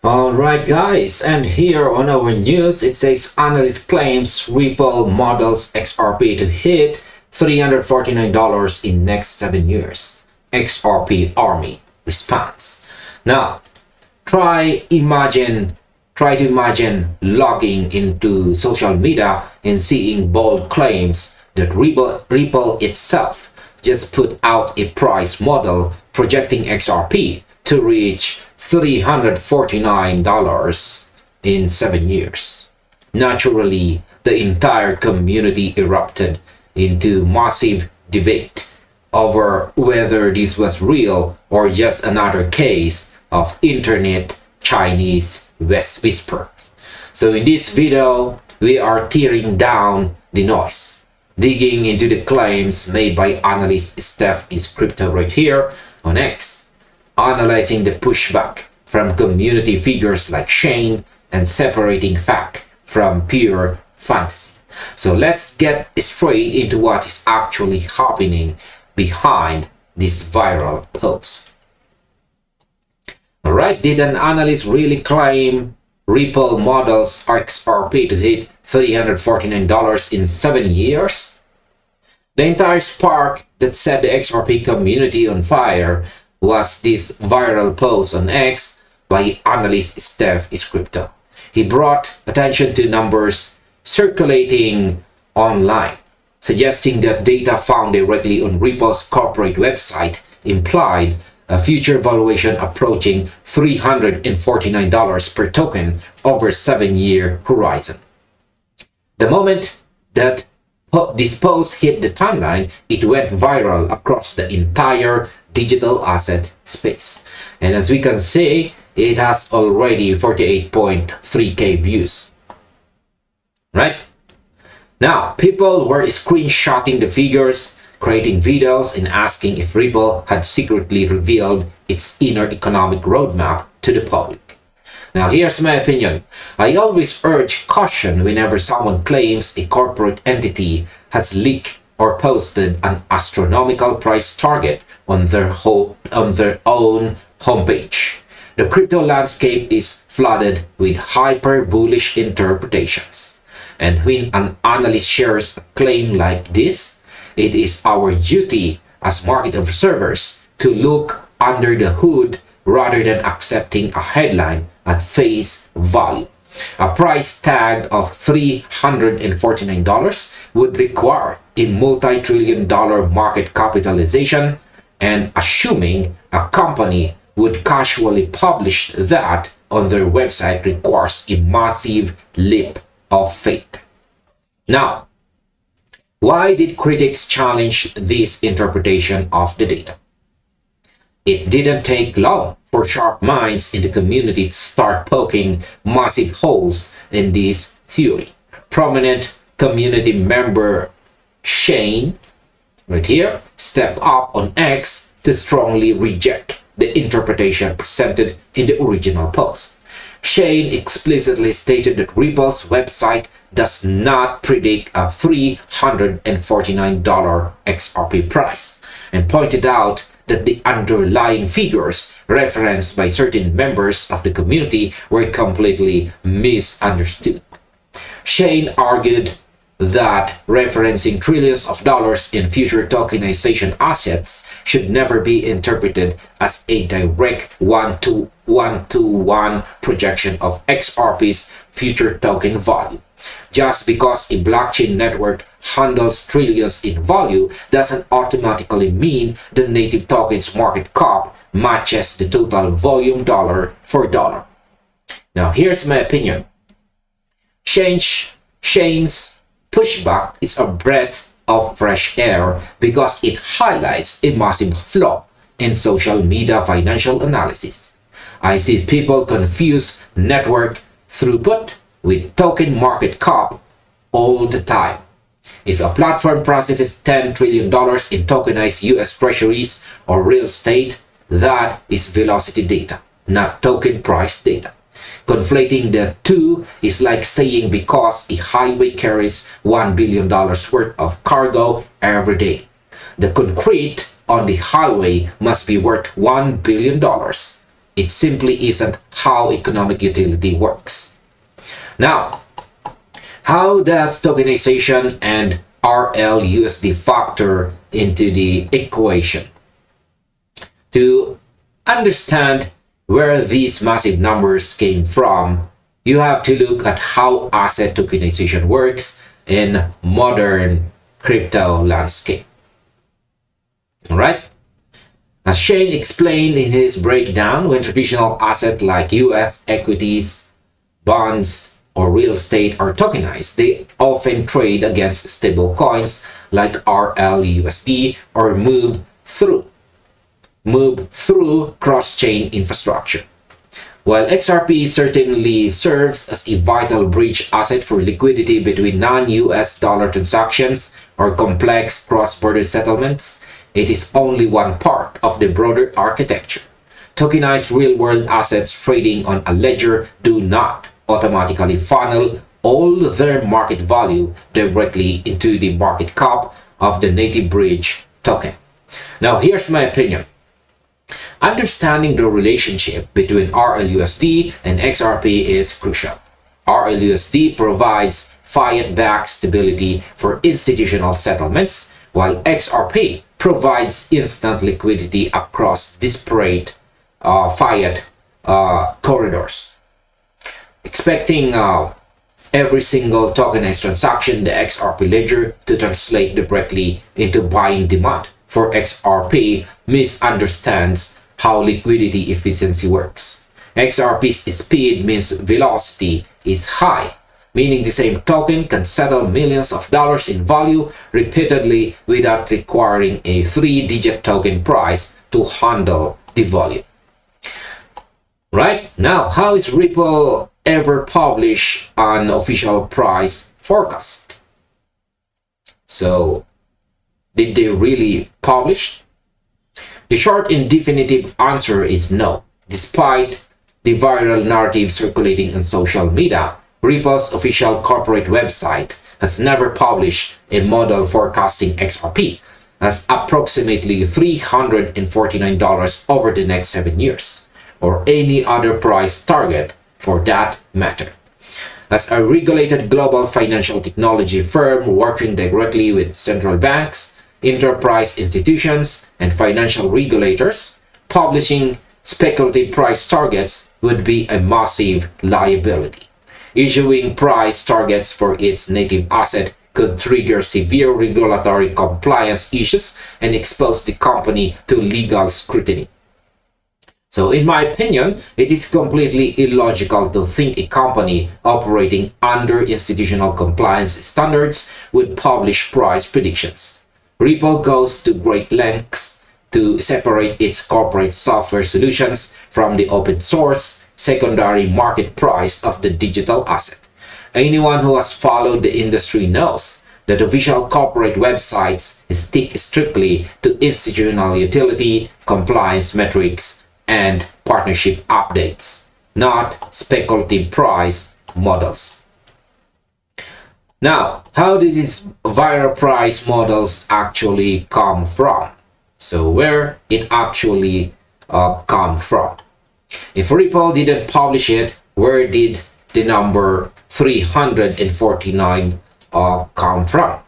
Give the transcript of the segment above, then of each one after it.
Alright guys, and here on our news it says analyst claims Ripple models XRP to hit $349 in next 7 years. XRP Army response. Now, try to imagine logging into social media and seeing bold claims that Ripple itself just put out a price model projecting XRP to reach $349 in 7 years. Naturally, the entire community erupted into massive debate over whether this was real or just another case of internet Chinese whisper. So in this video, we are tearing down the noise, digging into the claims made by analyst Steph is Crypto right here on X, analyzing the pushback from community figures like Shane, and separating fact from pure fantasy. So let's get straight into what is actually happening behind this viral post. Alright, did an analyst really claim Ripple models XRP to hit $349 in 7 years? The entire spark that set the XRP community on fire was this viral post on X by analyst Steph is Crypto. He brought attention to numbers circulating online, suggesting that data found directly on Ripple's corporate website implied a future valuation approaching $349 per token over 7-year horizon. The moment that this post hit the timeline, it went viral across the entire digital asset space. And as we can see, it has already 48.3k views. Right? Now, people were screenshotting the figures, creating videos, and asking if Ripple had secretly revealed its inner economic roadmap to the public. Now, here's my opinion. I always urge caution whenever someone claims a corporate entity has leaked or posted an astronomical price target on their own homepage. The crypto landscape is flooded with hyper-bullish interpretations. And when an analyst shares a claim like this, it is our duty as market observers to look under the hood rather than accepting a headline at face value. A price tag of $349 would require a multi-trillion-dollar market capitalization, and assuming a company would casually publish that on their website requires a massive leap of faith. Now, why did critics challenge this interpretation of the data? It didn't take long for sharp minds in the community to start poking massive holes in this theory. Prominent community member Shane, right here, stepped up on X to strongly reject the interpretation presented in the original post. Shane explicitly stated that Ripple's website does not predict a $349 XRP price, and pointed out that the underlying figures referenced by certain members of the community were completely misunderstood. Shane argued that referencing trillions of dollars in future tokenization assets should never be interpreted as a direct one-to-one projection of XRP's future token value. Just because a blockchain network handles trillions in value doesn't automatically mean the native token's market cap matches the total volume dollar for dollar. Now, here's my opinion. Shane's pushback is a breath of fresh air because it highlights a massive flaw in social media financial analysis. I see people confuse network throughput with token market cap all the time. If a platform processes $10 trillion in tokenized US treasuries or real estate, that is velocity data, not token price data. Conflating the two is like saying because a highway carries $1 billion worth of cargo every day, the concrete on the highway must be worth $1 billion. It simply isn't how economic utility works. Now, how does tokenization and RLUSD factor into the equation? To understand where these massive numbers came from, you have to look at how asset tokenization works in modern crypto landscape. All right? As Shane explained in his breakdown, when traditional assets like US equities, bonds, or real estate are tokenized, they often trade against stable coins like RLUSD or move through cross-chain infrastructure. While XRP certainly serves as a vital bridge asset for liquidity between non-US dollar transactions or complex cross-border settlements, it is only one part of the broader architecture. Tokenized real-world assets trading on a ledger do not automatically funnel all their market value directly into the market cap of the native bridge token. Now, here's my opinion. Understanding the relationship between RLUSD and XRP is crucial. RLUSD provides fiat-backed stability for institutional settlements, while XRP provides instant liquidity across disparate fiat corridors. Expecting every single tokenized transaction in the XRP ledger to translate directly into buying demand for XRP misunderstands how liquidity efficiency works. XRP's speed means velocity is high, meaning the same token can settle millions of dollars in value repeatedly without requiring a 3-digit token price to handle the volume. Right? Now, how is Ripple ever publish an official price forecast? So, did they really publish? The short and definitive answer is no. Despite the viral narrative circulating on social media, Ripple's official corporate website has never published a model forecasting XRP as approximately $349 over the next 7 years, or any other price target for that matter. As a regulated global financial technology firm working directly with central banks, enterprise institutions, and financial regulators, publishing speculative price targets would be a massive liability. Issuing price targets for its native asset could trigger severe regulatory compliance issues and expose the company to legal scrutiny. So in my opinion, it is completely illogical to think a company operating under institutional compliance standards would publish price predictions. Ripple goes to great lengths to separate its corporate software solutions from the open source secondary market price of the digital asset. Anyone who has followed the industry knows that official corporate websites stick strictly to institutional utility, compliance metrics, and partnership updates, not speculative price models. Now, how did these viral price models actually come from? So where it actually come from? If Ripple didn't publish it, where did the number 349 come from?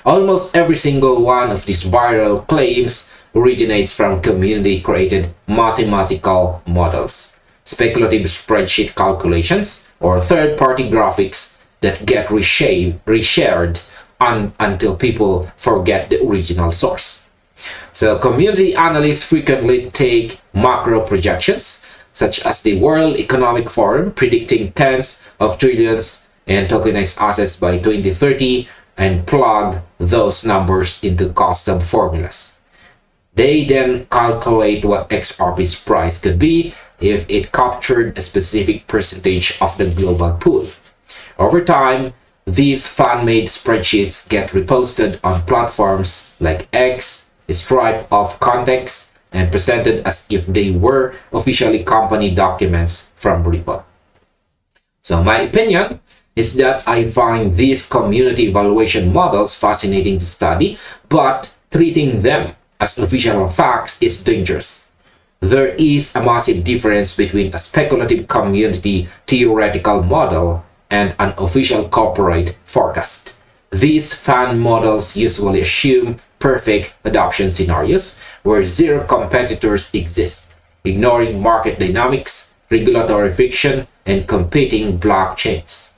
Almost every single one of these viral claims originates from community-created mathematical models, speculative spreadsheet calculations, or third-party graphics that get reshared until people forget the original source. So community analysts frequently take macro projections, such as the World Economic Forum predicting tens of trillions in tokenized assets by 2030, and plug those numbers into custom formulas. They then calculate what XRP's price could be if it captured a specific percentage of the global pool. Over time, these fan-made spreadsheets get reposted on platforms like X, stripped of context, and presented as if they were officially company documents from Ripple. So my opinion is that I find these community valuation models fascinating to study, but treating them as official facts is dangerous. there is a massive difference between a speculative community theoretical model and an official corporate forecast. These fan models usually assume perfect adoption scenarios where zero competitors exist, ignoring market dynamics, regulatory friction, and competing blockchains.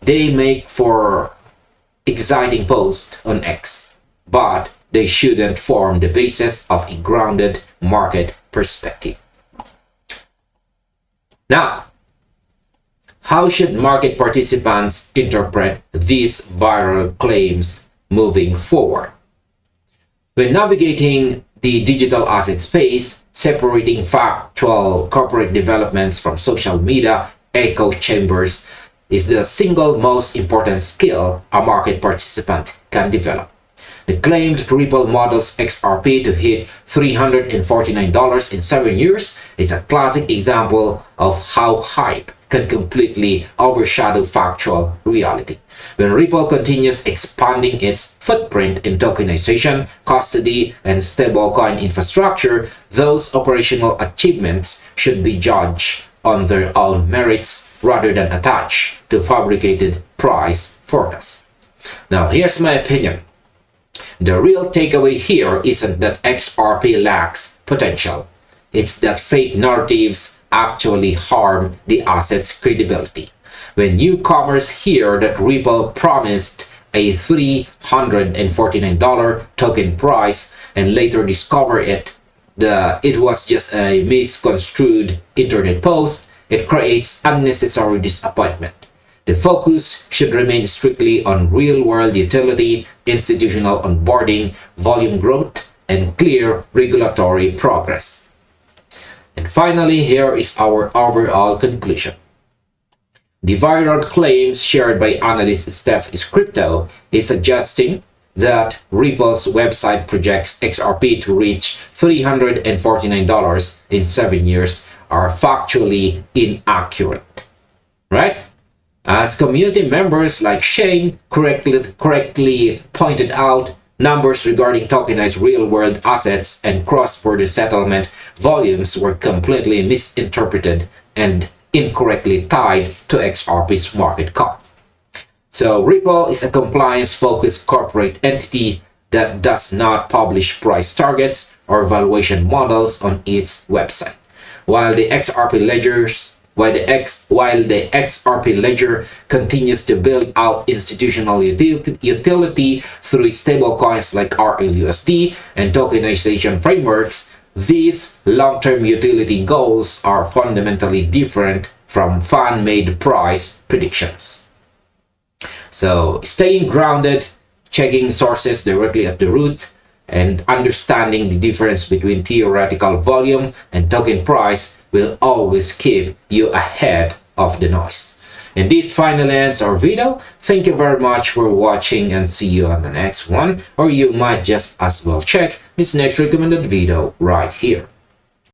They make for exciting posts on X, but they shouldn't form the basis of a grounded market perspective. Now, how should market participants interpret these viral claims moving forward? When navigating the digital asset space, separating factual corporate developments from social media echo chambers is the single most important skill a market participant can develop. The claimed Ripple models XRP to hit $349 in 7 years is a classic example of how hype can completely overshadow factual reality. When Ripple continues expanding its footprint in tokenization, custody, and stablecoin infrastructure, those operational achievements should be judged on their own merits rather than attached to fabricated price forecasts. Now, here's my opinion. The real takeaway here isn't that XRP lacks potential. It's that fake narratives actually harm the asset's credibility. When newcomers hear that Ripple promised a $349 token price and later discover it was just a misconstrued internet post, it creates unnecessary disappointment. The focus should remain strictly on real-world utility, institutional onboarding, volume growth, and clear regulatory progress. And finally, here is our overall conclusion. The viral claims shared by analyst Steph is Crypto is suggesting that Ripple's website projects XRP to reach $349 in 7 years are factually inaccurate, right? As community members like Shane correctly pointed out, numbers regarding tokenized real-world assets and cross-border settlement volumes were completely misinterpreted and incorrectly tied to XRP's market cap. So Ripple is a compliance-focused corporate entity that does not publish price targets or valuation models on its website. While the XRP ledger continues to build out institutional utility through stablecoins like RLUSD and tokenization frameworks, these long-term utility goals are fundamentally different from fan-made price predictions. So staying grounded, checking sources directly at the root, and understanding the difference between theoretical volume and token price will always keep you ahead of the noise. And this finally ends our video. Thank you very much for watching and see you on the next one, or you might just as well check this next recommended video right here.